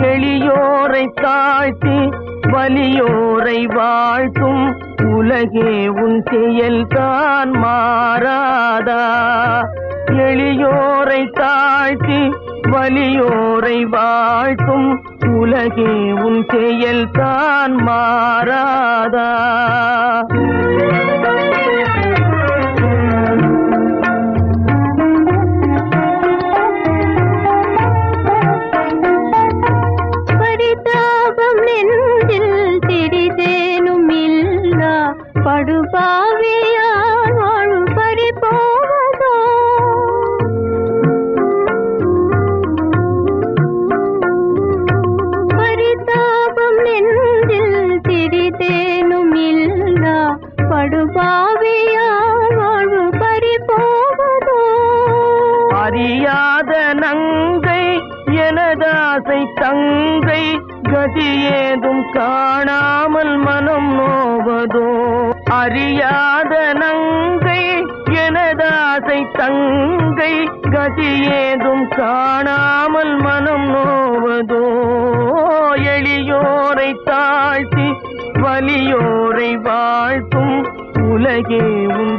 எளியோரை தாழ்த்தி வலியோரை வாழ்த்தும் உலகே உன் செயல்தான் மாறாதா. எளியோரை தாழ்த்தி வலியோரை வாழ்த்தும் உலகே உன் செயல்தான் மாறாதா. பரிதாபம் நெஞ்சில் திடிதேனும் இல்லா படுபாவியார் வாழு பறிபோவதோ. பரிதாபம் நெஞ்சில் திடிதேனும் இல்லா படுபாவியார் வாழு பறிபோவதோ. அறியாத நங்கை எனதாசை தங்கை கதி ஏதும் காணாமல் மனம் நோவதோ. அறியாத நங்கை எனதாசை தங்கை கதி ஏதும் காணாமல் மனம் நோவதோ. எளியோரை தாழ்த்தி வலியோரை வாழ்த்தும் உலகே உன்